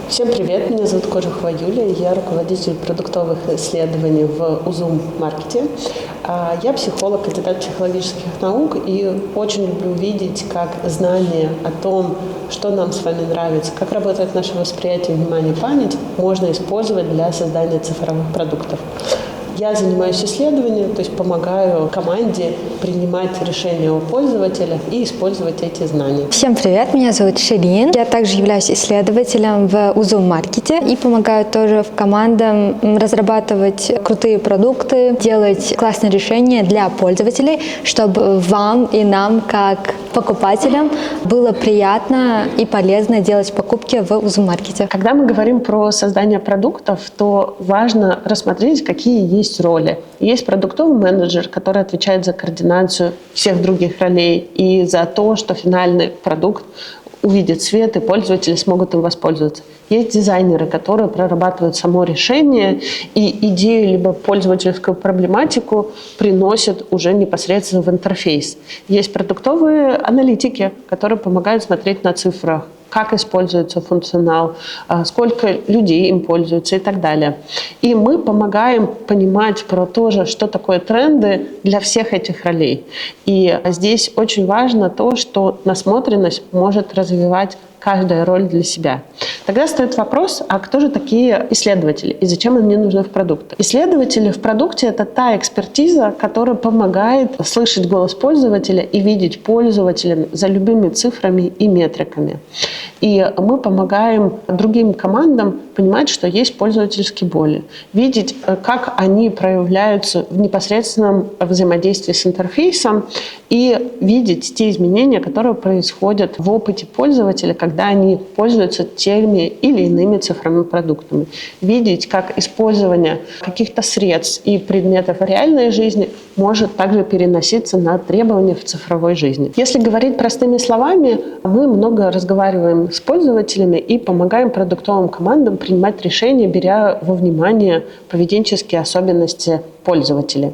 Всем привет, меня зовут Кожухова Юлия, я руководитель продуктовых исследований в Узум Маркете. Я психолог, кандидат психологических наук и очень люблю видеть, как знание о том, что нам с вами нравится, как работает наше восприятие, внимание, память, можно использовать для создания цифровых продуктов. Я занимаюсь исследованием, то есть помогаю команде принимать решения о пользователях и использовать эти знания. Всем привет, меня зовут Ширин. Я также являюсь исследователем в Узум Маркете и помогаю тоже в командам разрабатывать крутые продукты, делать классные решения для пользователей, чтобы вам и нам, как покупателям, было приятно и полезно делать покупки в Узум Маркете. Когда мы говорим про создание продуктов, то важно рассмотреть, какие есть роли. Есть продуктовый менеджер, который отвечает за координацию всех других ролей и за то, что финальный продукт увидит свет и пользователи смогут им воспользоваться. Есть дизайнеры, которые прорабатывают само решение и идею либо пользовательскую проблематику приносят уже непосредственно в интерфейс. Есть продуктовые аналитики, которые помогают смотреть на цифрах, как используется функционал, сколько людей им пользуются и так далее. И мы помогаем понимать про то же, что такое тренды для всех этих ролей. И здесь очень важно то, что насмотренность может развивать каждая роль для себя. Тогда стоит вопрос, а кто же такие исследователи и зачем они нужны в продукте? Исследователи в продукте – это та экспертиза, которая помогает слышать голос пользователя и видеть пользователя за любыми цифрами и метриками. И мы помогаем другим командам понимать, что есть пользовательские боли, видеть, как они проявляются в непосредственном взаимодействии с интерфейсом и видеть те изменения, которые происходят в опыте пользователя, когда они пользуются теми или иными цифровыми продуктами. Видеть, как использование каких-то средств и предметов в реальной жизни может также переноситься на требования в цифровой жизни. Если говорить простыми словами, мы много разговариваем с пользователями и помогаем продуктовым командам принимать решения, беря во внимание поведенческие особенности пользователей.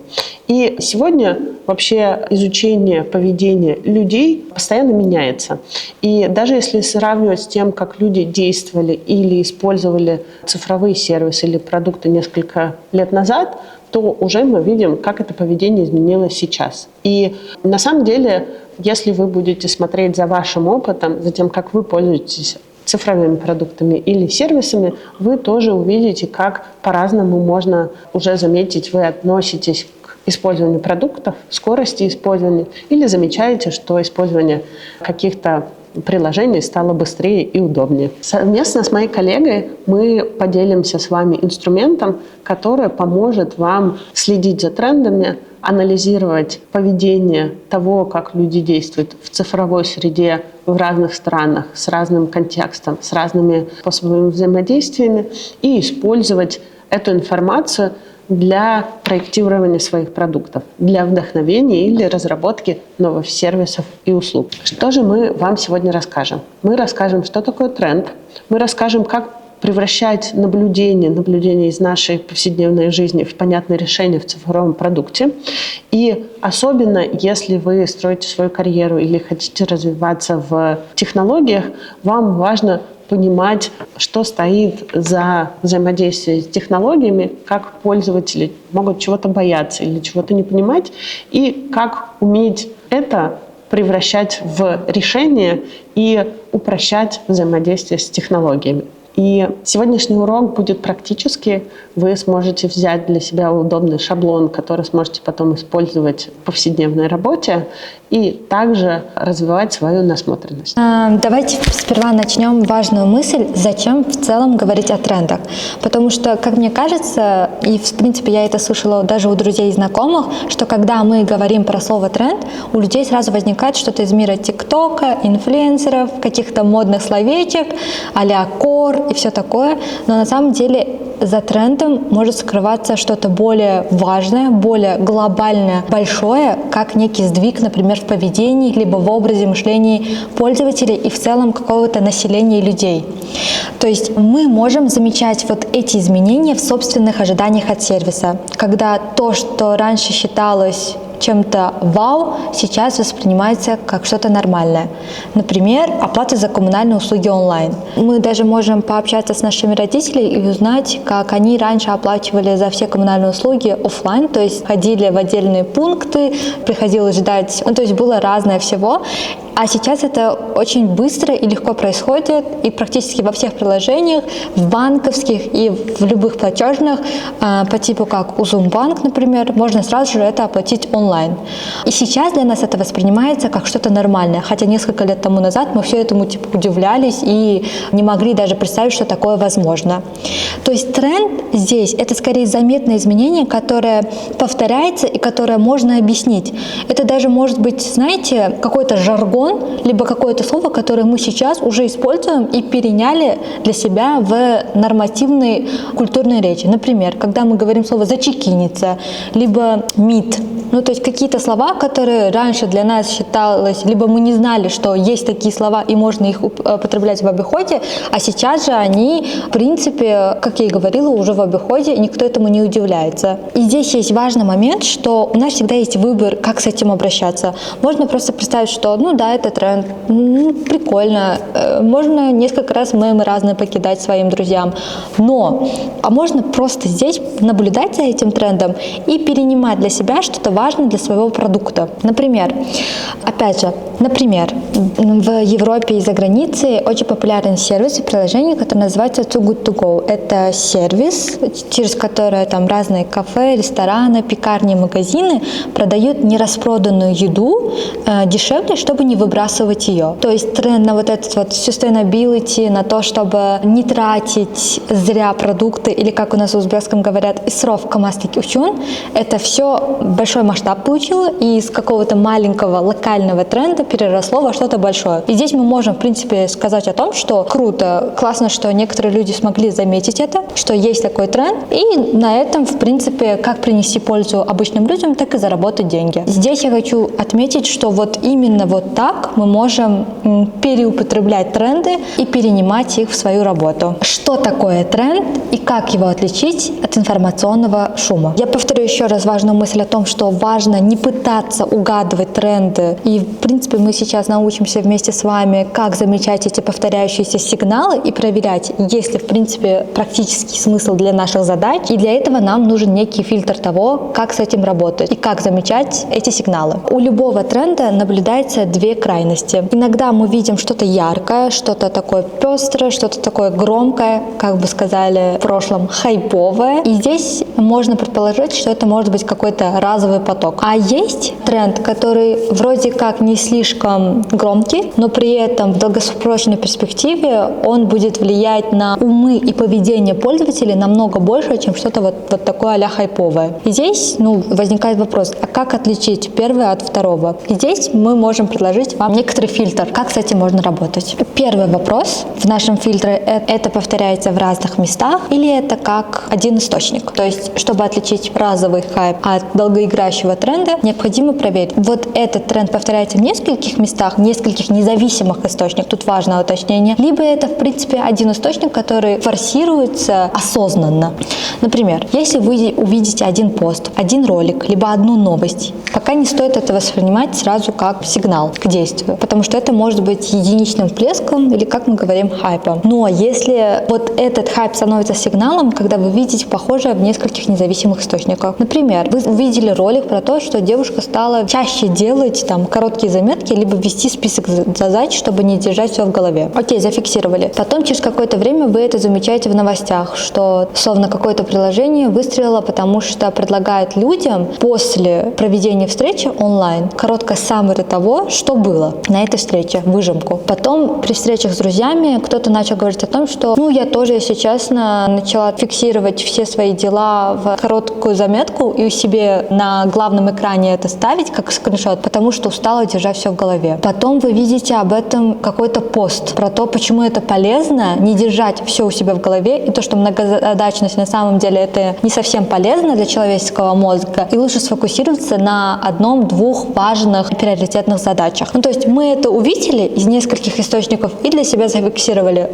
И сегодня вообще изучение поведения людей постоянно меняется. И даже если сравнивать с тем, как люди действовали или использовали цифровые сервисы или продукты несколько лет назад, то уже мы видим, как это поведение изменилось сейчас. И на самом деле, если вы будете смотреть за вашим опытом, за тем, как вы пользуетесь цифровыми продуктами или сервисами, вы тоже увидите, как по-разному можно уже заметить, вы относитесь к использованию продуктов, скорости использования, или замечаете, что использование каких-то приложений стало быстрее и удобнее. Совместно с моей коллегой мы поделимся с вами инструментом, который поможет вам следить за трендами, анализировать поведение того, как люди действуют в цифровой среде в разных странах, с разным контекстом, с разными способами взаимодействия и использовать эту информацию для проектирования своих продуктов, для вдохновения или разработки новых сервисов и услуг. Что же мы вам сегодня расскажем? Мы расскажем, что такое тренд, мы расскажем, как превращать наблюдение из нашей повседневной жизни в понятное решение в цифровом продукте. И особенно, если вы строите свою карьеру или хотите развиваться в технологиях, вам важно понимать, что стоит за взаимодействием с технологиями, как пользователи могут чего-то бояться или чего-то не понимать, и как уметь это превращать в решение и упрощать взаимодействие с технологиями. И сегодняшний урок будет практический. Вы сможете взять для себя удобный шаблон, который сможете потом использовать в повседневной работе и также развивать свою насмотренность. Давайте сперва начнем важную мысль, зачем в целом говорить о трендах. Потому что, как мне кажется, и в принципе я это слышала даже у друзей и знакомых, что когда мы говорим про слово тренд, у людей сразу возникает что-то из мира ТикТока, инфлюенсеров, каких-то модных словечек, а-ля кор и все такое. Но на самом деле за трендом может скрываться что-то более важное, более глобальное, большое, как некий сдвиг, например, в поведении, либо в образе мышления пользователей и в целом какого-то населения людей. То есть мы можем замечать вот эти изменения в собственных ожиданиях от сервиса, когда то, что раньше считалось чем-то вау, сейчас воспринимается как что-то нормальное. Например, оплата за коммунальные услуги онлайн. Мы даже можем пообщаться с нашими родителями и узнать, как они раньше оплачивали за все коммунальные услуги офлайн, то есть ходили в отдельные пункты, приходилось ждать, то есть было разное всего. А сейчас это очень быстро и легко происходит, и практически во всех приложениях, в банковских и в любых платежных, по типу как Узумбанк, например, можно сразу же это оплатить онлайн. И сейчас для нас это воспринимается как что-то нормальное, хотя несколько лет тому назад мы все этому удивлялись и не могли даже представить, что такое возможно. То есть тренд здесь – это скорее заметное изменение, которое повторяется и которое можно объяснить. Это даже может быть, знаете, какой-то жаргон, либо какое-то слово, которое мы сейчас уже используем и переняли для себя в нормативной культурной речи. Например, когда мы говорим слово «зачекиниться», либо «мид», то есть какие-то слова, которые раньше для нас считалось, либо мы не знали, что есть такие слова и можно их употреблять в обиходе, а сейчас же они, в принципе, как я и говорила, уже в обиходе, и никто этому не удивляется. И здесь есть важный момент, что у нас всегда есть выбор, как с этим обращаться. Можно просто представить, что, это тренд, прикольно, можно несколько раз мемы разные покидать своим друзьям, а можно просто здесь наблюдать за этим трендом и перенимать для себя что-то важное для своего продукта. Например, в Европе и за границей очень популярен сервис и приложение, которое называется Too Good To Go. Это сервис, через который там разные кафе, рестораны, пекарни, магазины продают нераспроданную еду дешевле, чтобы не выбрасывать ее. То есть тренд на вот этот вот sustainability, на то, чтобы не тратить зря продукты, или как у нас в узбекском говорят, исроф камастик учун, это все большой масштаб получило и из какого-то маленького локального тренда переросло во что-то большое. И здесь мы можем, в принципе, сказать о том, что круто, классно, что некоторые люди смогли заметить это, что есть такой тренд, и на этом, в принципе, как принести пользу обычным людям, так и заработать деньги. Здесь я хочу отметить, что вот именно вот так мы можем переупотреблять тренды и перенимать их в свою работу. Что такое тренд и как его отличить от информационного шума? Я повторю еще раз важную мысль о том, что важно не пытаться угадывать тренды. И, в принципе, мы сейчас научимся вместе с вами, как замечать эти повторяющиеся сигналы и проверять, есть ли, в принципе, практический смысл для наших задач. И для этого нам нужен некий фильтр того, как с этим работать и как замечать эти сигналы. У любого тренда наблюдается две крайности. Иногда мы видим что-то яркое, что-то такое пестрое, что-то такое громкое, как бы сказали в прошлом, хайповое. И здесь можно предположить, что это может быть какой-то разовый поток. А есть тренд, который вроде как не слишком громкий, но при этом в долгосрочной перспективе он будет влиять на умы и поведение пользователей намного больше, чем что-то вот такое а-ля хайповое. И здесь возникает вопрос, а как отличить первое от второго? И здесь мы можем предложить вам некоторый фильтр, как с этим можно работать. Первый вопрос в нашем фильтре – это повторяется в разных местах или это как один источник? То есть, чтобы отличить разовый хайп от долгоиграющего тренда, необходимо проверить, вот этот тренд повторяется в нескольких местах, в нескольких независимых источниках, тут важное уточнение, либо это, в принципе, один источник, который форсируется осознанно. Например, если вы увидите один пост, один ролик, либо одну новость, пока не стоит это воспринимать сразу как сигнал к действию, потому что это может быть единичным всплеском или, как мы говорим, хайпом. Но если вот этот хайп становится сигналом, когда вы видите похожее в нескольких независимых источниках. Например, вы увидели ролик про то, что девушка стала чаще делать короткие заметки, либо вести список задач, чтобы не держать все в голове. Окей, зафиксировали. Потом через какое-то время вы это замечаете в новостях, что словно какое-то приложение выстрелило, потому что предлагает людям после проведения встречи онлайн короткое summary того, что было на этой встрече, выжимку. Потом при встречах с друзьями кто-то начал говорить о том, что я тоже, если честно, начала фиксировать все свои дела в короткую заметку и у себе на главном экране это ставить как скриншот, потому что устала держать все в голове. Потом вы видите об этом какой-то пост про то, почему это полезно не держать все у себя в голове и то, что многозадачность на самом самом деле это не совсем полезно для человеческого мозга, и лучше сфокусироваться на одном-двух важных приоритетных задачах. Ну, то есть мы это увидели из нескольких источников и для себя зафиксировали.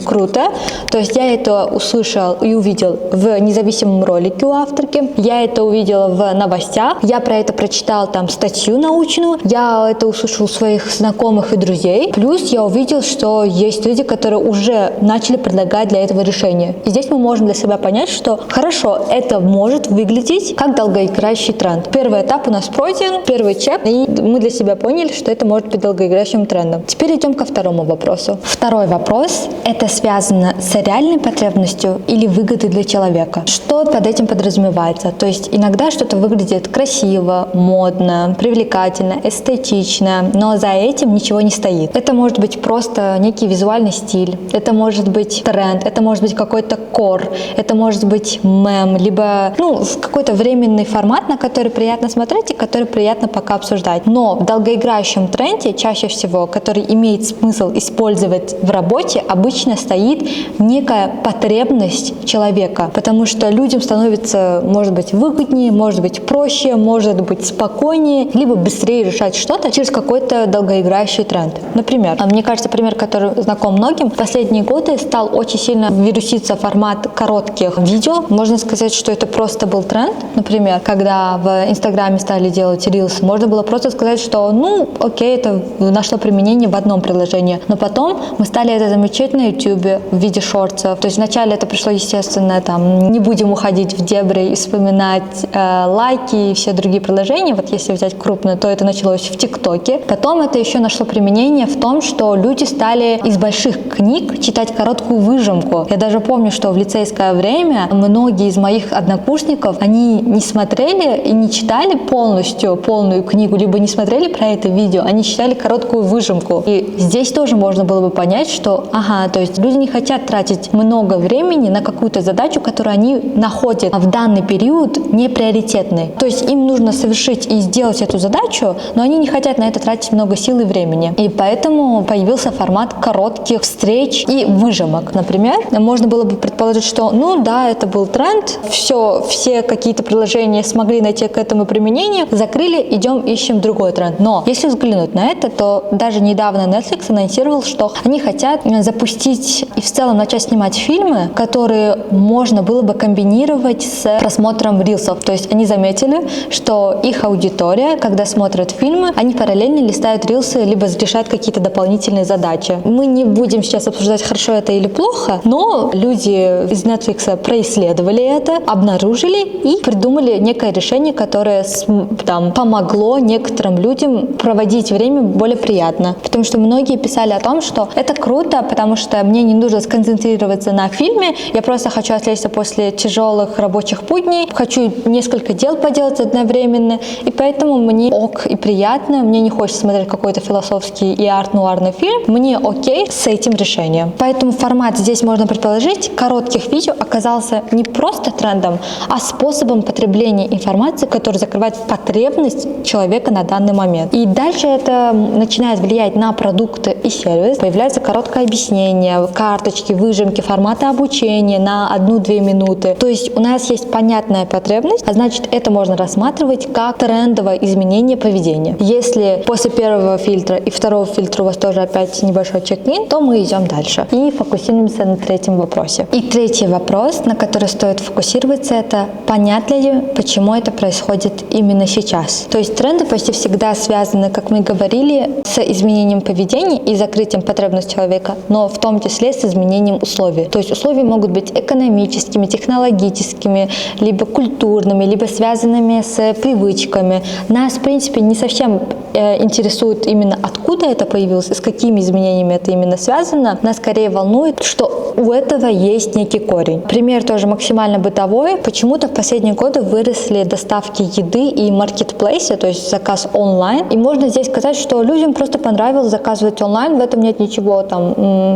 Круто. То есть я это услышал и увидел в независимом ролике у авторки, я это увидела в новостях, я про это прочитал там статью научную, я это услышал у своих знакомых и друзей, плюс я увидел, что есть люди, которые уже начали предлагать для этого решение. И здесь мы можем для себя понять, что хорошо, это может выглядеть как долгоиграющий тренд. Первый этап у нас пройден, первый чек, и мы для себя поняли, что это может быть долгоиграющим трендом. Теперь идем ко второму вопросу. Второй вопрос – это связано с реальной потребностью или выгодой для человека. Что под этим подразумевается? То есть иногда что-то выглядит красиво, модно, привлекательно, эстетично, но за этим ничего не стоит. Это может быть просто некий визуальный стиль, это может быть тренд, это может быть какой-то кор, это может быть мем, либо какой-то временный формат, на который приятно смотреть и который приятно пока обсуждать. Но в долгоиграющем тренде чаще всего, который имеет смысл использовать в работе, обычно стоит некая потребность человека, потому что людям становится, может быть, выгоднее, может быть, проще, может быть, спокойнее, либо быстрее решать что-то через какой-то долгоиграющий тренд. Например, мне кажется, пример, который знаком многим, в последние годы стал очень сильно вируситься формат коротких видео. Можно сказать, что это просто был тренд. Например, когда в Инстаграме стали делать рилс, можно было просто сказать, что окей, это нашло применение в одном приложении. Но потом мы стали это замечать на YouTube в виде шортсов. То есть вначале это пришло, естественно, не будем уходить в дебри и вспоминать лайки и все другие приложения. Вот если взять крупно, то это началось в ТикТоке. Потом это еще нашло применение в том, что люди стали из больших книг читать короткую выжимку. Я даже помню, что в лицейское время многие из моих однокурсников, они не смотрели и не читали полностью полную книгу, либо не смотрели про это видео, они читали короткую выжимку. И здесь тоже можно было бы понять, что то есть люди не хотят тратить много времени на какую-то задачу, которую они находят в данный период неприоритетной. То есть им нужно совершить и сделать эту задачу, но они не хотят на это тратить много сил и времени. И поэтому появился формат коротких встреч и выжимок. Например, можно было бы предположить, что это был тренд, все какие-то приложения смогли найти к этому применение, закрыли, идем ищем другой тренд. Но если взглянуть на это, то даже недавно Netflix анонсировал, что они хотят запустить и в целом начать снимать фильмы, которые можно было бы комбинировать с просмотром рилсов. То есть они заметили, что их аудитория, когда смотрят фильмы, они параллельно листают рилсы, либо решают какие-то дополнительные задачи. Мы не будем сейчас обсуждать, хорошо это или плохо, но люди из Netflix происследовали это, обнаружили и придумали некое решение, которое помогло некоторым людям проводить время более приятно. Потому что многие писали о том, что это круто, потому что мне не нужно сконцентрироваться на фильме, я просто хочу отвлечься после тяжелых рабочих будней, хочу несколько дел поделать одновременно, и поэтому мне ок и приятно, мне не хочется смотреть какой-то философский и арт-нуарный фильм, мне окей с этим решением. Поэтому формат здесь можно предположить коротких видео оказался не просто трендом, а способом потребления информации, который закрывает потребность человека на данный момент. И дальше это начинает влиять на продукты и сервис. Появляется короткое объяснение, карточки, выжимки, форматы обучения на 1-2 минуты. То есть у нас есть понятная потребность, а значит это можно рассматривать как трендовое изменение поведения. Если после первого фильтра и второго фильтра у вас тоже опять небольшой чек-ин, то мы идем дальше и фокусируемся на третьем вопросе. И третий вопрос, на который стоит фокусироваться, это понятно ли, почему это происходит именно сейчас. То есть тренды почти всегда связаны, как мы говорили, с изменением поведения и закрытием потребностей человека, но в том числе с изменением условий. То есть условия могут быть экономическими, технологическими, либо культурными, либо связанными с привычками. Нас, в принципе, не совсем интересует именно откуда это появилось и с какими изменениями это именно связано. Нас скорее волнует, что у этого есть некий корень. Пример тоже максимально бытовой. Почему-то в последние годы выросли доставки еды и маркетплейсы, то есть заказ онлайн. И можно здесь сказать, что людям просто понравилось заказывать онлайн, в этом нет ничего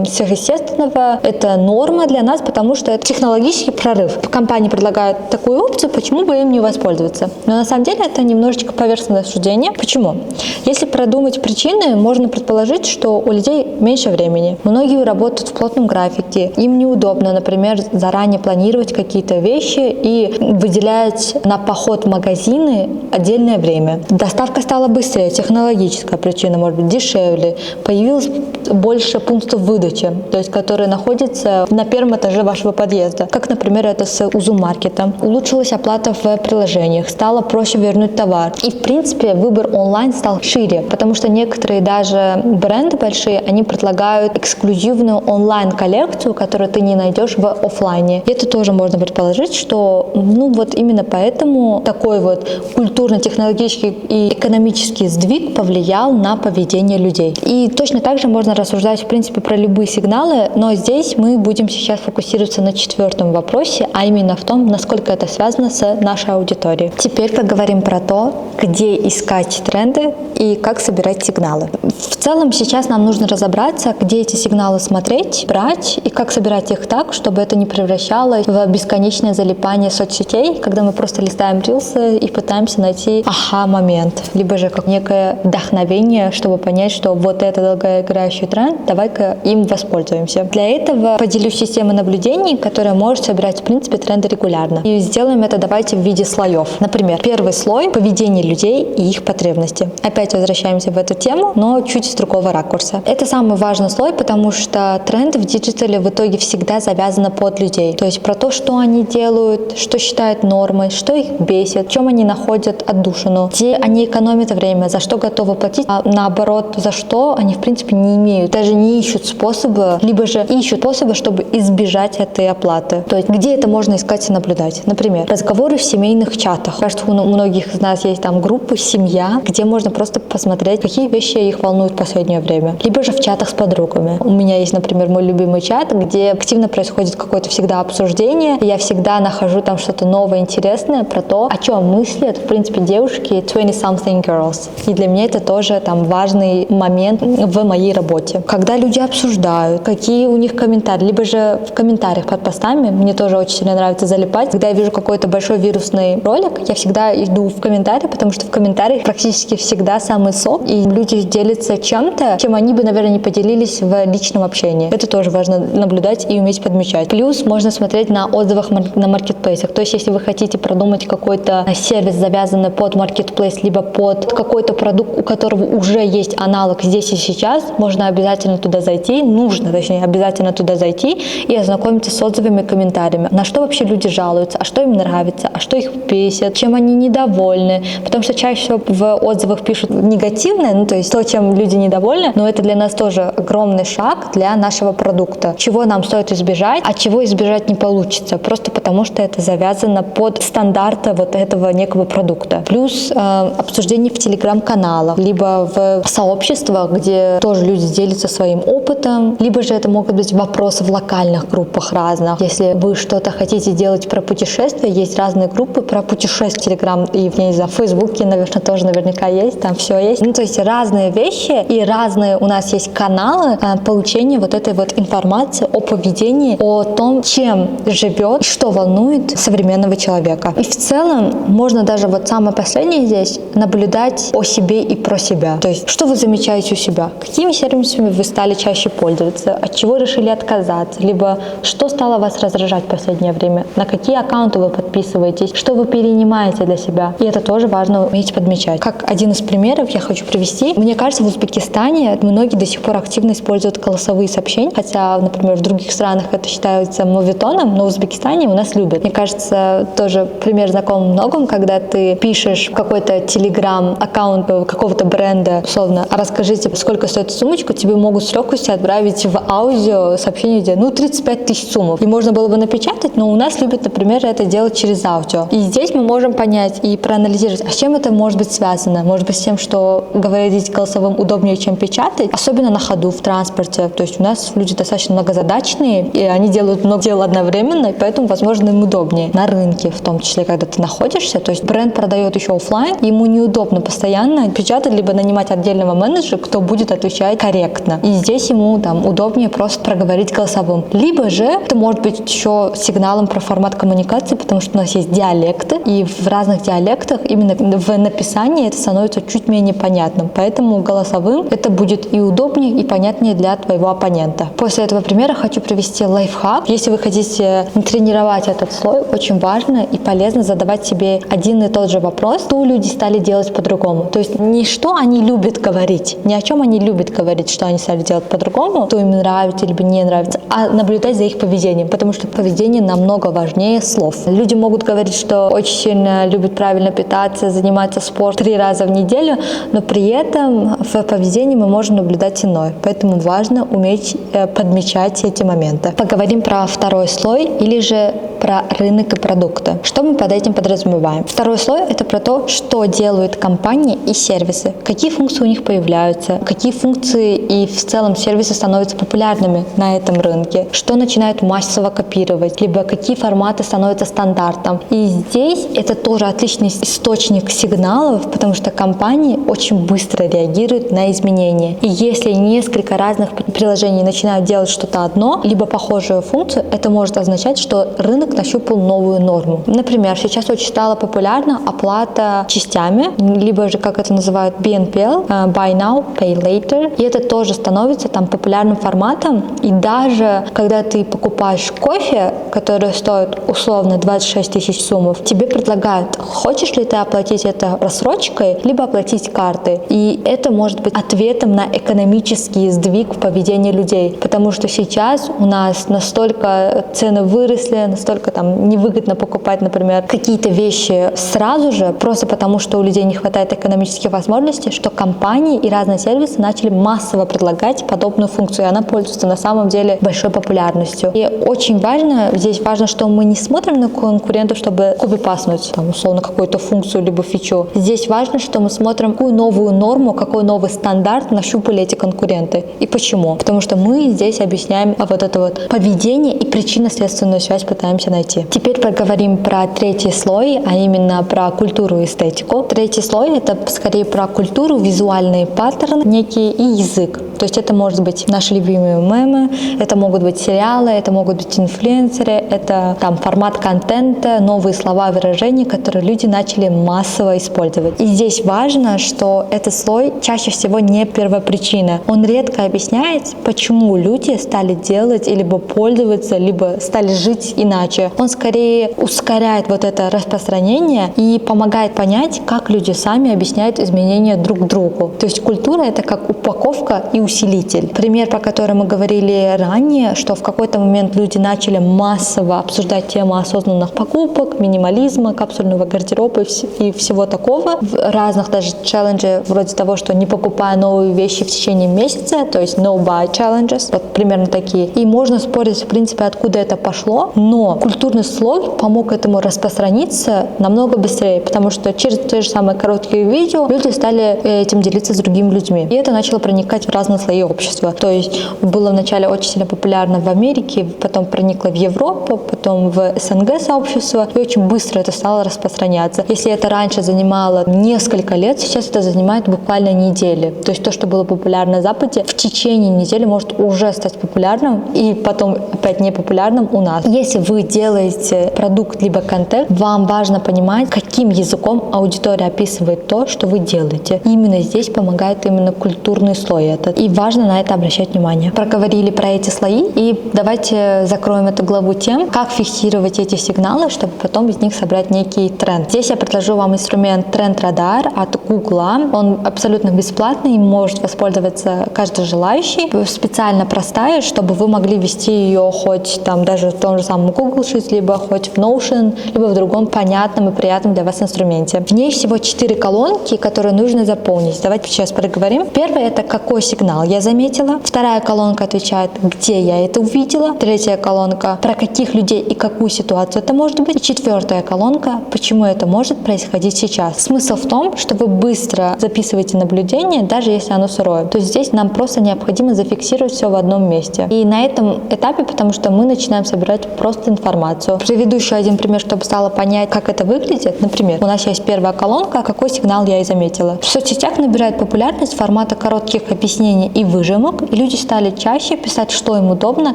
сверхъестественного. Это норма для нас, потому что это технологический прорыв. Компании предлагают такую опцию, почему бы им не воспользоваться? Но на самом деле это немножечко поверхностное суждение. Почему? Если продумать причины, можно предположить, что у людей меньше времени. Многие работают в плотном графике, им неудобно, например, заранее планировать планировать какие-то вещи и выделять на поход в магазины отдельное время. Доставка стала быстрее, технологическая причина, может быть, дешевле. Появилось больше пунктов выдачи, то есть которые находятся на первом этаже вашего подъезда, как, например, это с Узумаркетом. Улучшилась оплата в приложениях, стало проще вернуть товар. И, в принципе, выбор онлайн стал шире, потому что некоторые даже бренды большие, они предлагают эксклюзивную онлайн-коллекцию, которую ты не найдешь в офлайне. И это тоже можно предположить, что вот именно поэтому такой вот культурно-технологический и экономический сдвиг повлиял на поведение людей. И точно так же можно рассуждать, в принципе, про любые сигналы, но здесь мы будем сейчас фокусироваться на четвертом вопросе, а именно в том, насколько это связано с нашей аудиторией. Теперь поговорим про то, где искать тренды и как собирать сигналы. В целом сейчас нам нужно разобраться, где эти сигналы смотреть, брать и как собирать их так, чтобы это не превращалось в бесконечное залипание соцсетей, когда мы просто листаем рилсы и пытаемся найти аха-момент, либо же как некое вдохновение, чтобы понять, что вот это долгоиграющий тренд, давай-ка им воспользуемся. Для этого поделюсь системой наблюдений, которая может собирать, в принципе, тренды регулярно. И сделаем это давайте в виде слоев. Например, первый слой — поведение людей и их потребности. Опять возвращаемся в эту тему, но чуть с другого ракурса. Это самый важный слой, потому что тренды в диджитале в итоге всегда завязаны под людей. То есть про то, что они делают, что считают нормой, что их бесит, в чем они находят отдушину, где они экономят время, за что готовы платить, а наоборот, за что они, в принципе, не имеют, даже не ищут способы, либо же ищут способы, чтобы избежать этой оплаты. То есть где это можно искать и наблюдать? Например, разговоры в семейных чатах. Кажется, у многих из нас есть там группы «Семья», где можно просто посмотреть, какие вещи их волнуют в последнее время. Либо же в чатах с подругами. У меня есть, например, мой любимый чат, где активно происходит какое-то всегда обсуждение. Я всегда нахожу там что-то новое, интересное про то, о чем мыслят, в принципе, девушки 20-something girls. И для меня это тоже там важный момент в моей работе. Когда люди обсуждают, какие у них комментарии, либо же в комментариях под постами, мне тоже очень сильно нравится залипать. Когда я вижу какой-то большой вирусный ролик, я всегда иду в комментарии, потому что в комментариях практически всегда самый сок, и люди делятся чем-то, чем они бы, наверное, не поделились в личном общении. Это тоже важно наблюдать и уметь подмечать. Плюс можно смотреть на отзывах на маркетплейсах. То есть, если вы хотите продумать какой-то сервис, завязанный под маркетплейс, либо под какой-то продукт, у которого уже есть аналог здесь и сейчас, можно обязательно туда зайти, нужно, точнее, обязательно туда зайти и ознакомиться с отзывами и комментариями. На что вообще люди жалуются, а что им нравится, а что их бесит, чем они недовольны. Потому что чаще всего в отзывах пишут негативное, то есть то, чем люди недовольны, но это для нас тоже огромный шаг для нашего продукта. Чего нам стоит избежать, а чего избежать не получится, просто потому что это завязано под стандарты вот этого некого продукта. Плюс обсуждение в телеграм-каналах, либо в сообществах, где тоже люди делятся своим опытом, либо же это могут быть вопросы в локальных группах разных. Если вы что-то хотите делать про путешествия, есть разные группы про путешествия в Телеграм и, я не знаю, в Фейсбуке, наверное, тоже наверняка есть, там все есть. То есть разные вещи и разные у нас есть каналы получения вот этой вот информации о поведении, о том, чем живет, что волнует современного человека. И в целом можно даже вот самое последнее здесь наблюдать о себе и про себя. То есть, что вы замечаете у себя? Какими сервисами вы стали чаще пользоваться? От чего решили отказаться? Либо что стало вас раздражать в последнее время? На какие аккаунты вы подписываетесь? Что вы перенимаете для себя? И это тоже важно уметь подмечать. Как один из примеров я хочу привести. Мне кажется, в Узбекистане многие до сих пор активно используют голосовые сообщения, хотя, например, в других странах это считается моветоном, но в Узбекистане у нас любят. Мне кажется, тоже пример знаком многим, когда ты пишешь в какой-то телеграм-аккаунт какого-то бренда, условно, а расскажите, сколько стоит сумочка, тебе могут с легкостью отправить в аудио сообщение, где 35 тысяч сумм. И можно было бы напечатать, но у нас любят, например, это делать через аудио. И здесь мы можем понять и проанализировать, а с чем это может быть связано? Может быть, с тем, что говорить голосовым удобнее, чем печатать, особенно на ходу, в транспорте. То есть у нас люди достаточно многозадачные, и они делают много дел одновременно, и поэтому, возможно, им удобнее. На рынке, в том числе, когда ты находишься, то есть бренд продает еще офлайн, ему неудобно постоянно печатать, либо нанимать отдельного менеджера, кто будет отвечать корректно. И здесь ему там удобнее просто проговорить голосовым. Либо же это может быть еще сигналом про формат коммуникации, потому что у нас есть диалекты, и в разных диалектах именно в написании это становится чуть менее понятным. Поэтому голосовым вторым, это будет и удобнее, и понятнее для твоего оппонента. После этого примера хочу привести лайфхак. Если вы хотите тренировать этот слой, очень важно и полезно задавать себе один и тот же вопрос, что люди стали делать по-другому. То есть не что они любят говорить, не о чем они любят говорить, что они стали делать по-другому, что им нравится либо не нравится, а наблюдать за их поведением, потому что поведение намного важнее слов. Люди могут говорить, что очень сильно любят правильно питаться, заниматься спортом 3 раза в неделю, но при этом в поведении мы можем наблюдать иное. Поэтому важно уметь подмечать эти моменты. Поговорим про второй слой или же про рынок и продукты. Что мы под этим подразумеваем? Второй слой — это про то, что делают компании и сервисы, какие функции у них появляются, какие функции и в целом сервисы становятся популярными на этом рынке, что начинают массово копировать, либо какие форматы становятся стандартом. И здесь это тоже отличный источник сигналов, потому что компании очень быстро реагируют на изменения. И если несколько разных приложений начинают делать что-то одно, либо похожую функцию, это может означать, что рынок нащупал новую норму. Например, сейчас очень стала популярна оплата частями, либо же, как это называют, BNPL, Buy Now, Pay Later. И это тоже становится там популярным форматом. И даже когда ты покупаешь кофе, который стоит условно 26 тысяч суммов, тебе предлагают, хочешь ли ты оплатить это рассрочкой, либо оплатить картой. И это может быть ответом на экономический сдвиг в поведении людей. Потому что сейчас у нас настолько цены выросли, настолько там невыгодно покупать, например, какие-то вещи сразу же, просто потому что у людей не хватает экономических возможностей, что компании и разные сервисы начали массово предлагать подобную функцию, и она пользуется на самом деле большой популярностью. И очень важно, здесь важно, что мы не смотрим на конкурентов, чтобы копипастнуть там условно какую-то функцию либо фичу. Здесь важно, что мы смотрим, какую новую норму, какой новый стандарт нащупали эти конкуренты и почему. Потому что мы здесь объясняем вот это вот поведение и причинно-следственную связь пытаемся найти. Теперь поговорим про третий слой, а именно про культуру и эстетику. Третий слой — это скорее про культуру, визуальные паттерны некие и язык. То есть это может быть наши любимые мемы, это могут быть сериалы, это могут быть инфлюенсеры, это там формат контента, новые слова, выражения, которые люди начали массово использовать. И здесь важно, что этот слой чаще всего не первопричина. Он редко объясняет, почему люди стали делать, либо пользоваться, либо стали жить иначе. Он скорее ускоряет вот это распространение и помогает понять, как люди сами объясняют изменения друг другу. То есть культура — это как упаковка и усилитель. Пример, про который мы говорили ранее, что в какой-то момент люди начали массово обсуждать тему осознанных покупок, минимализма, капсульного гардероба и всего такого. В разных даже челленджей, вроде того, что не покупая новые вещи в течение месяца, то есть no buy challenges, вот примерно такие. И можно спорить, в принципе, откуда это пошло, но культурный слой помог этому распространиться намного быстрее, потому что через те же самые короткие видео люди стали этим делиться с другими людьми. И это начало проникать в разные слои общества. То есть было вначале очень сильно популярно в Америке, потом проникло в Европу, потом в СНГ сообщество, и очень быстро это стало распространяться. Если это раньше занимало несколько лет, сейчас это занимает буквально недели. То есть то, что было популярно на Западе, в течение недели может уже стать популярным и потом опять непопулярным у нас. Если вы делаете продукт либо контент, вам важно понимать, каким языком аудитория описывает то, что вы делаете. И именно здесь помогает именно культурный слой этот. И важно на это обращать внимание. Проговорили про эти слои, и давайте закроем эту главу тем, как фиксировать эти сигналы, чтобы потом из них собрать некий тренд. Здесь я предложу вам инструмент Тренд Радар от Google. Он абсолютно бесплатный, им может воспользоваться каждый желающий. Специально простая, чтобы вы могли вести ее хоть там даже в том же самом Google Sheets, либо хоть в Notion, либо в другом понятном и приятном для вас инструменте. В ней всего 4 колонки, которые нужно заполнить. Давайте сейчас проговорим. Первое — это какой сигнал я заметила. Вторая колонка отвечает, где я это увидела. Третья колонка, про каких людей и какую ситуацию это может быть. И четвертая колонка, почему это может происходить сейчас. Смысл в том, что вы быстро записываете наблюдение, даже если оно сырое. То есть здесь нам просто необходимо зафиксировать все в одном месте. И на этом этапе, потому что мы начинаем собирать просто информацию информацию. Приведу еще один пример, чтобы стало понять, как это выглядит. Например, у нас есть первая колонка, какой сигнал я и заметила. В соцсетях набирает популярность формата коротких объяснений и выжимок, и люди стали чаще писать, что им удобно,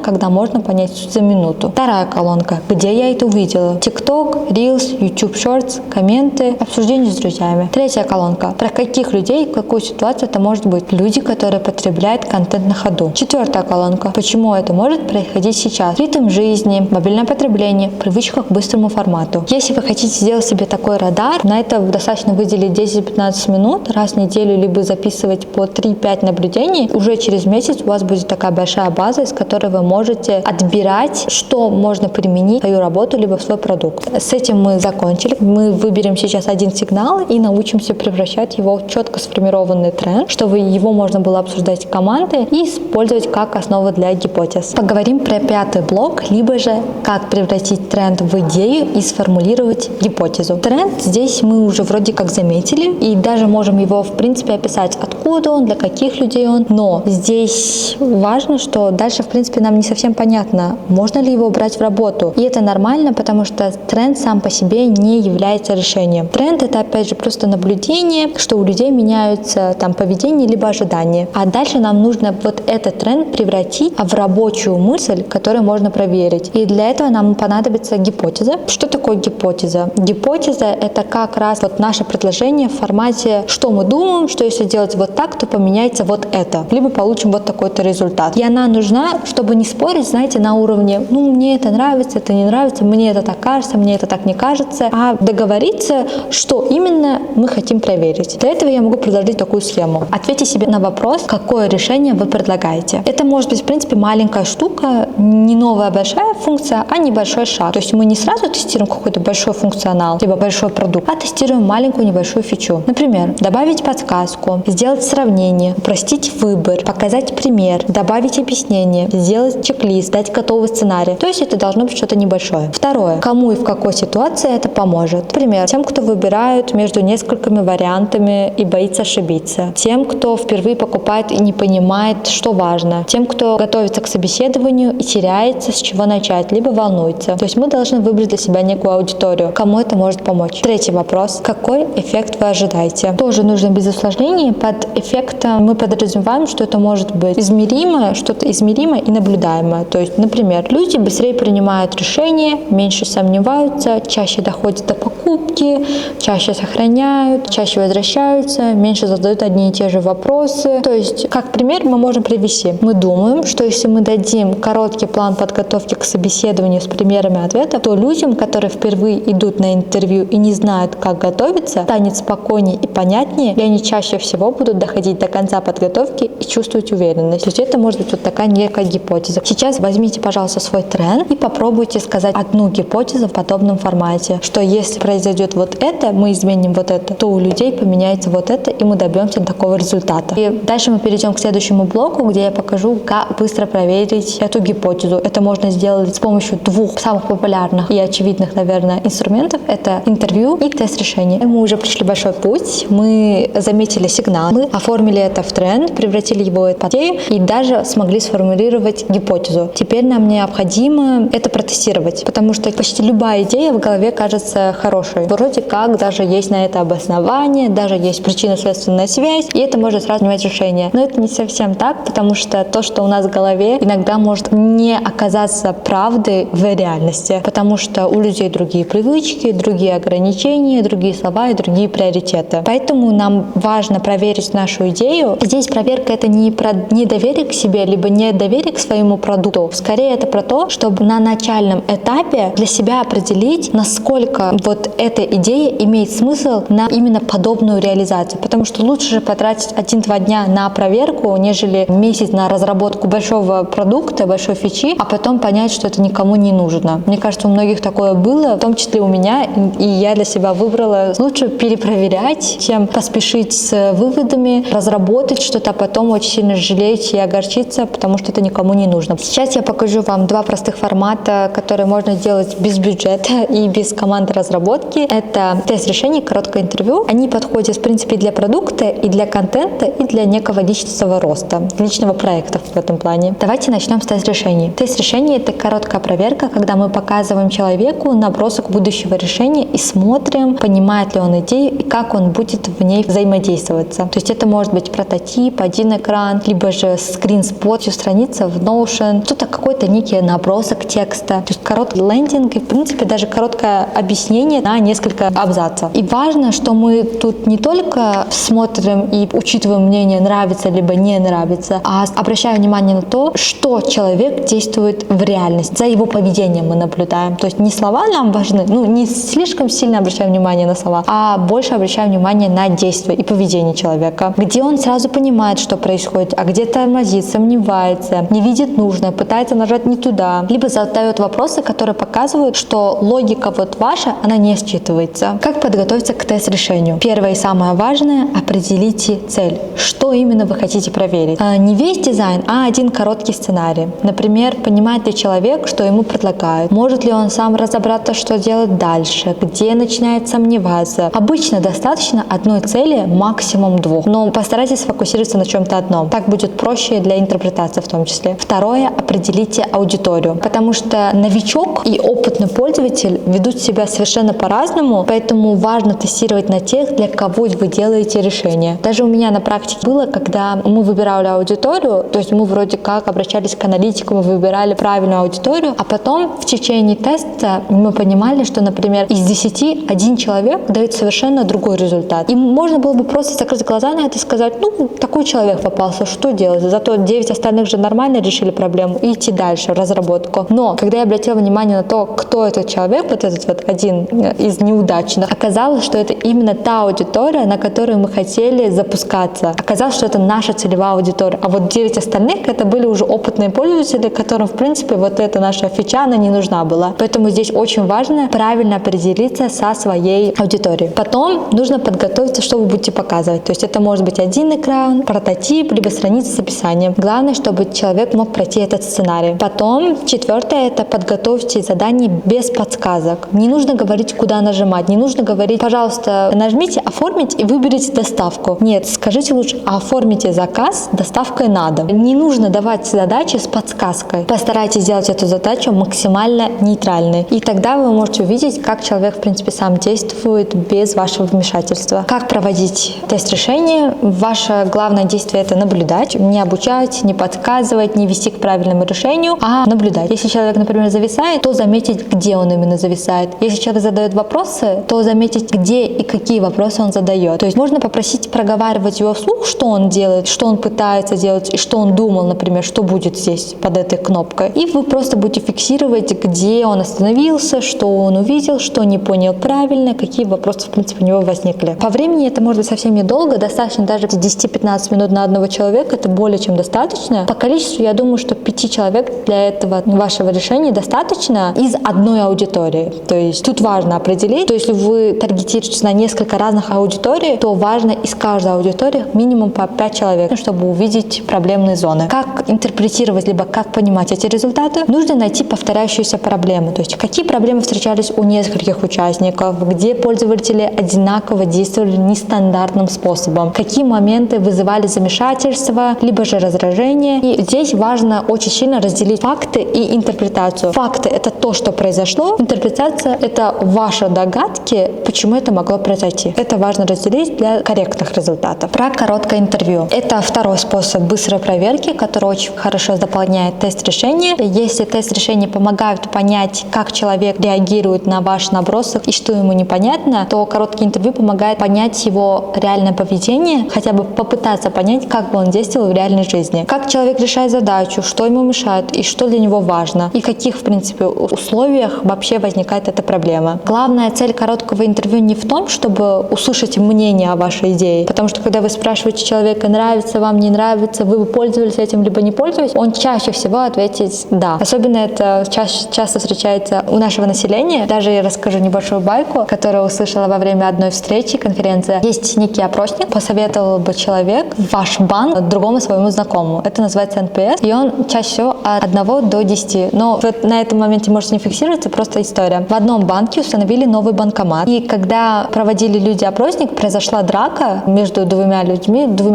когда можно понять суть за минуту. Вторая колонка, где я это увидела. TikTok, Reels, YouTube Shorts, комменты, обсуждения с друзьями. Третья колонка, про каких людей, в какую ситуацию это может быть. Люди, которые потребляют контент на ходу. Четвертая колонка, почему это может происходить сейчас. Ритм жизни, мобильное потребление, привычка к быстрому формату. Если вы хотите сделать себе такой радар, на это достаточно выделить 10-15 минут раз в неделю, либо записывать по 3-5 наблюдений. Уже через месяц у вас будет такая большая база, из которой вы можете отбирать, что можно применить в свою работу, либо в свой продукт. С этим мы закончили. Мы выберем сейчас один сигнал и научимся превращать его в четко сформированный тренд, чтобы его можно было обсуждать в команде и использовать как основу для гипотез. Поговорим про пятый блок, либо же как превратить тренд в идею и сформулировать гипотезу. Тренд здесь мы уже вроде как заметили и даже можем его в принципе описать, откуда он, для каких людей он, но здесь важно, что дальше в принципе нам не совсем понятно, можно ли его брать в работу. И это нормально, потому что тренд сам по себе не является решением. Тренд — это опять же просто наблюдение, что у людей меняются там поведение либо ожидания. А дальше нам нужно вот этот тренд превратить в рабочую мысль, которую можно проверить. И для этого нам понадобится гипотеза. Что такое гипотеза? Гипотеза — это как раз вот наше предложение в формате, что мы думаем, что если делать вот так, то поменяется вот это. Либо получим вот такой-то результат. И она нужна, чтобы не спорить, знаете, на уровне, мне это нравится, это не нравится, мне это так кажется, мне это так не кажется, а договориться, что именно мы хотим проверить. Для этого я могу предложить такую схему. Ответьте себе на вопрос, какое решение вы предлагаете. Это может быть, в принципе, маленькая штука, не новая большая функция, а небольшой шаг. То есть мы не сразу тестируем какой-то большой функционал, либо большой продукт, а тестируем маленькую небольшую фичу. Например, добавить подсказку, сделать сравнение, упростить выбор, показать пример, добавить объяснение, сделать чек-лист, дать готовый сценарий. То есть это должно быть что-то небольшое. Второе. Кому и в какой ситуации это поможет? Например, тем, кто выбирает между несколькими вариантами и боится ошибиться. Тем, кто впервые покупает и не понимает, что важно. Тем, кто готовится к собеседованию и теряется, с чего начать, либо волнуется. То есть мы должны выбрать для себя некую аудиторию. Кому это может помочь? Третий вопрос. Какой эффект вы ожидаете? Тоже нужно без осложнений. Под эффектом мы подразумеваем, что это может быть измеримое, что-то измеримое и наблюдаемое. То есть, например, люди быстрее принимают решения, меньше сомневаются, чаще доходят до покупки, чаще сохраняют, чаще возвращаются, меньше задают одни и те же вопросы. То есть, как пример мы можем привести. Мы думаем, что если мы дадим короткий план подготовки к собеседованию с примерами ответов, то людям, которые впервые идут на интервью и не знают, как готовиться, станет спокойнее и понятнее, и они чаще всего будут доходить до конца подготовки и чувствовать уверенность. То есть это может быть вот такая некая гипотеза. Сейчас возьмите, пожалуйста, свой тренд и попробуйте сказать одну гипотезу в подобном формате, что если произойдет вот это, мы изменим вот это, то у людей поменяется вот это, и мы добьемся такого результата. И дальше мы перейдем к следующему блоку, где я покажу, как быстро проверить эту гипотезу. Это можно сделать с помощью двух самых популярных и очевидных, наверное, инструментов. Это интервью и тест решения. Мы уже прошли большой путь, мы заметили сигнал, мы оформили это в тренд, превратили его в идею и даже смогли сформулировать гипотезу. Теперь нам необходимо это протестировать, потому что почти любая идея в голове кажется хорошей. Вроде как даже есть на это обоснование, даже есть причинно-следственная связь, и это может сразу принимать решение. Но это не совсем так, потому что то, что у нас в голове, иногда может не оказаться правдой в реальности, потому что у людей другие привычки, другие ограничения, другие слова и другие приоритеты. Поэтому нам важно проверить нашу идею. Здесь проверка — это не про недоверие к себе, либо недоверие к своему продукту. Скорее, это про то, чтобы на начальном этапе для себя определить, насколько вот эта идея имеет смысл на именно подобную реализацию. Потому что лучше же потратить 1-2 дня на проверку, нежели месяц на разработку большого продукта, большой фичи, а потом понять, что это никому не нужно. Мне кажется, у многих такое было, в том числе у меня, и я для себя выбрала лучше перепроверять, чем поспешить с выводами, разработать что-то, а потом очень сильно жалеть и огорчиться, потому что это никому не нужно. Сейчас я покажу вам 2 простых формата, которые можно делать без бюджета и без команды разработки. Это тест решений, короткое интервью. Они подходят, в принципе, для продукта, и для контента, и для некого личностного роста, личного проекта в этом плане. Давайте начнем с тест решений. Тест решений — это короткая проверка, оценка, когда мы показываем человеку набросок будущего решения и смотрим, понимает ли он идею и как он будет в ней взаимодействоваться. То есть это может быть прототип, один экран, либо же скринспот, страница в Notion, что-то какой-то некий набросок текста. То есть короткий лендинг и, в принципе, даже короткое объяснение на несколько абзацев. И важно, что мы тут не только смотрим и учитываем мнение, нравится либо не нравится, а обращаем внимание на то, что человек действует в реальности. За его поведением мы наблюдаем. То есть не слова нам важны, не слишком сильно обращаем внимание на слова, а больше обращаем внимание на действия и поведение человека. Где он сразу понимает, что происходит, а где тормозит, сомневается, не видит нужное, пытается нажать не туда, либо задает вопросы, которые показывают, что логика ваша, она не считывается. Как подготовиться к тест-решению? Первое и самое важное — определите цель. Что именно вы хотите проверить? Не весь дизайн, а один короткий сценарий. Например, понимает ли человек, что ему предлагают? Может ли он сам разобраться, что делать дальше? Где начинает сомневаться? Обычно достаточно одной цели, максимум двух. Но постарайтесь сфокусироваться на чем-то одном. Так будет проще для интерпретации в том числе. Второе — определите аудиторию. Потому что новичок и опытный пользователь ведут себя совершенно по-разному, поэтому важно тестировать на тех, для кого вы делаете решение. Даже у меня на практике было, когда мы выбирали аудиторию, то есть мы вроде как обращались к аналитику, мы выбирали правильную аудиторию, а потом в течение теста мы понимали, что, например, из 10 один человек дает совершенно другой результат. И можно было бы просто закрыть глаза на это и сказать, такой человек попался, что делать? Зато 9 остальных же нормально решили проблему и идти дальше в разработку. Но когда я обратила внимание на то, кто этот человек, этот один из неудачных, оказалось, что это именно та аудитория, на которую мы хотели запускаться. Оказалось, что это наша целевая аудитория. А 9 остальных это были уже опытные пользователи, которым, в принципе, эта наша фича, она не нужна была. Поэтому здесь очень важно правильно определиться со своей аудиторией. Потом нужно подготовиться, что вы будете показывать. То есть это может быть один экран, прототип, либо страница с описанием. Главное, чтобы человек мог пройти этот сценарий. Потом, четвертое, это подготовьте задание без подсказок. Не нужно говорить, куда нажимать. Не нужно говорить, пожалуйста, нажмите, оформить и выберите доставку. Нет, скажите лучше, оформите заказ доставкой на дом. Не нужно давать задачи с подсказкой. Постарайтесь сделать эту задачу максимально нейтральной. И тогда вы можете увидеть, как человек, в принципе, сам действует без вашего вмешательства. Как проводить тест-решение? Ваше главное действие — это наблюдать, не обучать, не подсказывать, не вести к правильному решению, а наблюдать. Если человек, например, зависает, то заметить, где он именно зависает. Если человек задает вопросы, то заметить, где и какие вопросы он задает. То есть можно попросить проговаривать его вслух, что он делает, что он пытается делать и что он думал, например, что будет здесь под этой кнопкой. И вы просто будете фиксировать, где он остановился, что он увидел, что не понял правильно, какие вопросы, в принципе, у него возникли. По времени это может быть совсем недолго, достаточно даже 10-15 минут на одного человека, это более чем достаточно. По количеству, я думаю, что 5 человек для этого вашего решения достаточно из одной аудитории. То есть тут важно определить, то есть если вы таргетируетесь на несколько разных аудиторий, то важно из каждой аудитории минимум по 5 человек, чтобы увидеть проблемные зоны. Как интерпретировать, либо как понимать эти результаты? Нужно найти повторяющиеся проблемы. То есть какие проблемы встречались у нескольких участников, где пользователи одинаково действовали нестандартным способом, какие моменты вызывали замешательство, либо же раздражение. И здесь важно очень сильно разделить факты и интерпретацию. Факты — это то, что произошло. Интерпретация — это ваши догадки, почему это могло произойти. Это важно разделить для корректных результатов. Про короткое интервью. Это второй способ быстрой проверки, который очень хорошо дополняет тест-решение. Если тест-решения помогают понять, как человек реагирует на ваш набросок и что ему непонятно, то короткое интервью помогает понять его реальное поведение, хотя бы попытаться понять, как бы он действовал в реальной жизни. Как человек решает задачу, что ему мешает и что для него важно, и в каких, в принципе, условиях вообще возникает эта проблема. Главная цель короткого интервью не в том, чтобы услышать мнение о вашей идее, потому что когда вы спрашиваете человека, нравится вам, не нравится, вы пользовались этим, либо не пользовались, он чаще всего ответит «да». Особенно это часто встречается у нашего населения. Даже я расскажу небольшую байку, которую услышала во время одной встречи, конференции. Есть некий опросник, посоветовал бы человек ваш банк другому своему знакомому. Это называется NPS, и он чаще всего от 1 до 10. Но на этом моменте можете не фиксироваться, просто история. В одном банке установили новый банкомат, и когда проводили люди опросник, произошла драка между двумя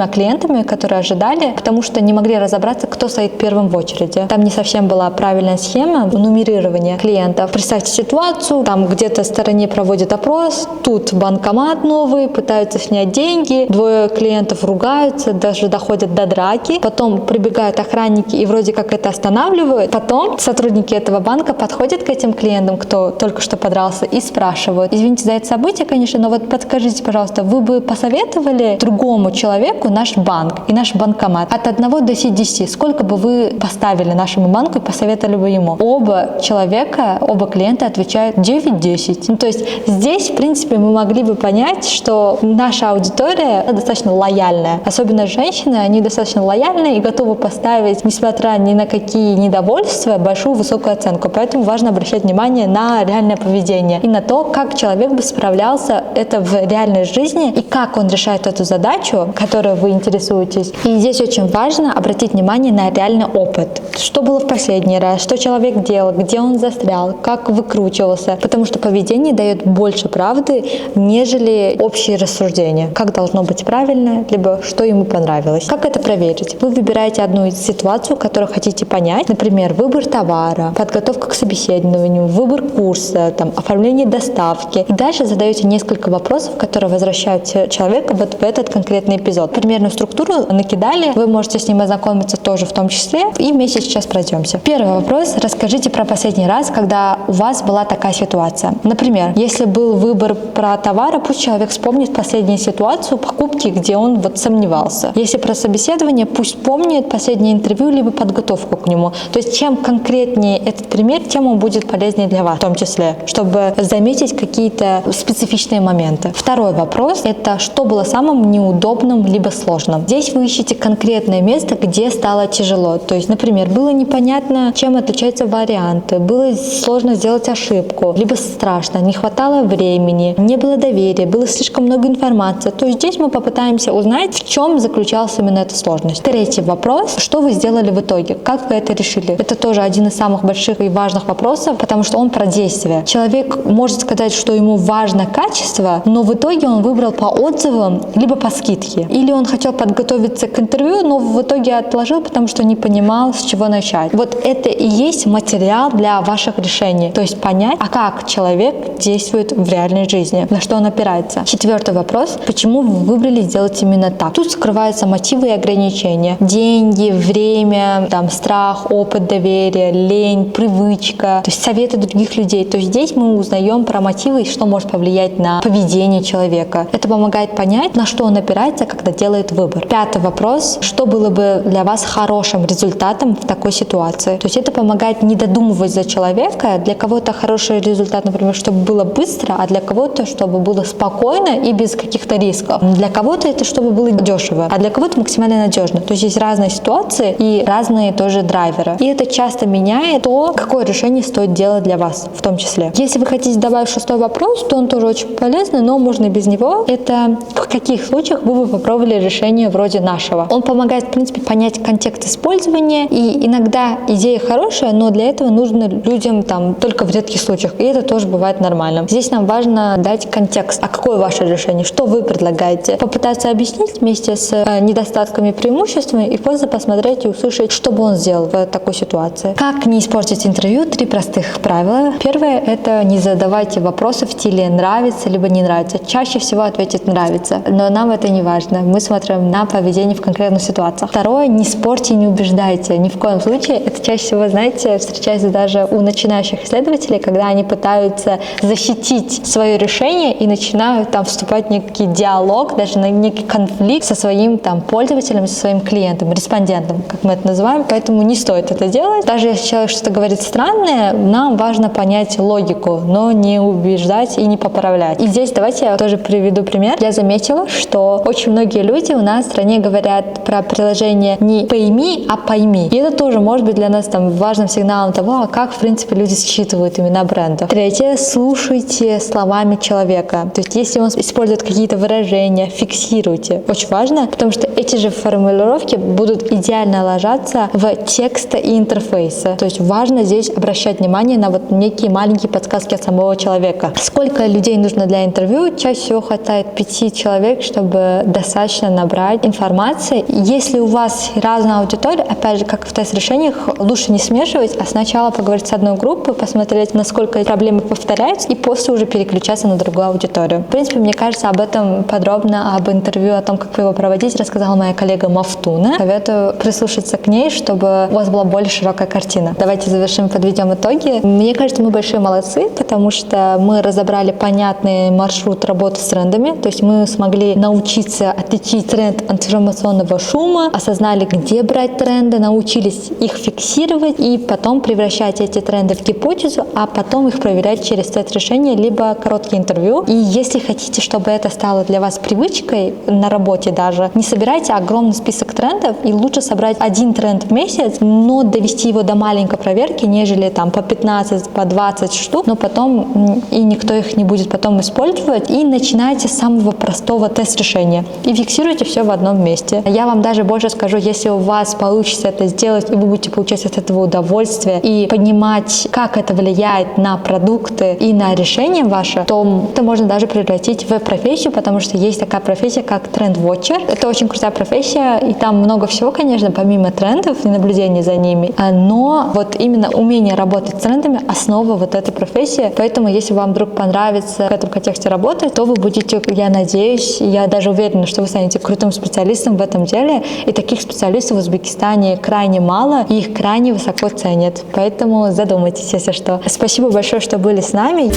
клиентами, которые ожидали, потому что не могли разобраться, кто стоит первым в очереди. Там не совсем была правильная схема, система нумерирования клиентов. Представьте ситуацию, там где-то в стороне проводят опрос, тут банкомат новый, пытаются снять деньги, двое клиентов ругаются, даже доходят до драки, потом прибегают охранники и вроде как это останавливают, потом сотрудники этого банка подходят к этим клиентам, кто только что подрался, и спрашивают: извините за это событие, конечно, но вот подскажите, пожалуйста, вы бы посоветовали другому человеку наш банк и наш банкомат от 1 до 10, сколько бы вы поставили нашему банку и посоветовали бы ему? Оба человека, оба клиента отвечают 9-10. Ну, то есть здесь, в принципе, мы могли бы понять, что наша аудитория достаточно лояльная. Особенно женщины, они достаточно лояльны и готовы поставить, несмотря ни на какие недовольства, большую высокую оценку. Поэтому важно обращать внимание на реальное поведение и на то, как человек бы справлялся это в реальной жизни и как он решает эту задачу, которой вы интересуетесь. И здесь очень важно обратить внимание на реальный опыт. Что было в последний раз, что человек делал, где он застрял, как выкручивался. Потому что поведение дает больше правды, нежели общие рассуждения. Как должно быть правильно, либо что ему понравилось. Как это проверить? Вы выбираете одну из ситуаций, которую хотите понять. Например, выбор товара, подготовка к собеседованию, выбор курса, оформление доставки. И дальше задаете несколько вопросов, которые возвращают человека вот в этот конкретный эпизод. Примерную структуру накидали, вы можете с ним ознакомиться тоже в том числе, и вместе сейчас пройдемся. Первый вопрос. Расскажите про последний раз, когда у вас была такая ситуация. Например, если был выбор про товары, пусть человек вспомнит последнюю ситуацию покупки, где он сомневался. Если про собеседование, пусть помнит последнее интервью, либо подготовку к нему. То есть чем конкретнее этот пример, тем он будет полезнее для вас в том числе, чтобы заметить какие-то специфичные моменты. Второй вопрос – это что было самым неудобным либо сложным. Здесь вы ищете конкретное место, где стало тяжело. То есть, например, было непонятно, чем отличаются варианты, было сложно сделать ошибку, либо страшно, не хватало времени, не было доверия, было слишком много информации. То есть здесь мы попытаемся узнать, в чем заключалась именно эта сложность. Третий вопрос – что вы сделали в итоге, как вы это решили. Это тоже один из самых больших и важных вопросов, потому что он про действие. Человек может сказать, что ему важно качество, но в итоге он выбрал по отзывам, либо по скидке. Или он хотел подготовиться к интервью, но в итоге отложил, потому что не понимал, с чего начать. Вот это и есть материал для ваших решений. То есть понять, а как человек действует в реальной жизни, на что он опирается. Четвертый вопрос. Почему вы выбрали сделать именно так? Тут скрываются мотивы и ограничения. Деньги, время, страх, опыт доверия, лень, привычка, то есть советы других людей. То есть здесь мы узнаем про мотивы и что может повлиять на поведение человека. Это помогает понять, на что он опирается, когда делает выбор. Пятый вопрос. Что было бы для вас хорошим результатом в такой ситуации? То есть это помогает не додумывать за человека. Для кого-то хороший результат, например, чтобы было быстро, а для кого-то, чтобы было спокойно и без каких-то рисков. Для кого-то это чтобы было дешево, а для кого-то максимально надежно. То есть есть разные ситуации и разные тоже драйверы. И это часто меняет то, какое решение стоит делать для вас в том числе. Если вы хотите добавить шестой вопрос, то он тоже очень полезный, но можно и без него. Это в каких случаях вы бы попробовали решение вроде нашего. Он помогает, в принципе, понять контекст использования, и иногда идея хорошая, но для этого нужно людям только в редких случаях, и это тоже бывает нормально. Здесь нам важно дать контекст. А какое ваше решение? Что вы предлагаете? Попытаться объяснить вместе с недостатками и преимуществами, и после посмотреть и услышать, что бы он сделал в такой ситуации. Как не испортить интервью? 3 простых правила. Первое – это не задавайте вопросы в стиле «нравится» либо «не нравится». Чаще всего ответить «нравится», но нам это не важно. Мы смотрим на поведение в конкретных ситуациях. Второе – не спорьте и не убеждайте. Ни в коем случае. Это чаще всего, знаете, встречается даже у начинающих исследователей, когда они пытаются защитить свое решение и начинают вступать в некий диалог, даже на некий конфликт со своим пользователем, со своим клиентом, респондентом, как мы это называем. Поэтому не стоит это делать. Даже если человек что-то говорит странное, нам важно понять логику, но не убеждать и не поправлять. И здесь давайте я тоже приведу пример. Я заметила, что очень многие люди у нас в стране говорят про приложение не пойми, а пойми. И это тоже может быть для нас важным сигналом того, как, в принципе, люди считывают имена брендов. Третье. Слушайте словами человека. То есть, если он использует какие-то выражения, фиксируйте. Очень важно, потому что эти же формулировки будут идеально ложаться в тексты и интерфейсы. То есть, важно здесь обращать внимание на некие маленькие подсказки от самого человека. Сколько людей нужно для интервью? Чаще всего хватает 5 человек, чтобы достаточно набрать информации. Если у вас разная аудитория, опять же, как в тест-решениях, лучше не смешивать, а сначала поговорить с одной группой, посмотреть, насколько проблемы повторяются, и после уже переключаться на другую аудиторию. В принципе, мне кажется, об этом подробно, об интервью, о том, как вы его проводите, рассказала моя коллега Мафтуна. Советую прислушаться к ней, чтобы у вас была более широкая картина. Давайте завершим, подведем итоги. Мне кажется, мы большие молодцы, потому что мы разобрали понятный маршрут работы с трендами, то есть мы смогли научиться отличить тренд информационного шума, осознали, где брать тренды, научились их фиксировать и потом превращать эти тренды в гипотезу, а потом их проверять через тест-решение, либо короткие интервью. И если хотите, чтобы это стало для вас привычкой на работе даже, не собирайте огромный список трендов, и лучше собрать один тренд в месяц, но довести его до маленькой проверки, нежели там по 15, по 20 штук, но потом и никто их не будет потом использовать. И начинайте с самого простого тест-решения и фиксируйте все в одном месте. Я вам даже больше скажу, если у вас получится это сделать, и вы будете получать от этого удовольствие и понимать, как это влияет на продукты и на решение ваше, то это можно даже превратить в профессию, потому что есть такая профессия, как тренд-вотчер. Это очень крутая профессия, и там много всего, конечно, помимо трендов и наблюдения за ними, но вот именно умение работать с трендами — основа вот этой профессии. Поэтому, если вам вдруг понравится в этом контексте работать, то вы будете, я надеюсь, я даже уверена, что вы станете крутым специалистом в этом деле, и таких специалистов в Узбекистане крайне мало, и их крайне высоко ценят. Поэтому задумайтесь, если что. Спасибо большое, что были с нами.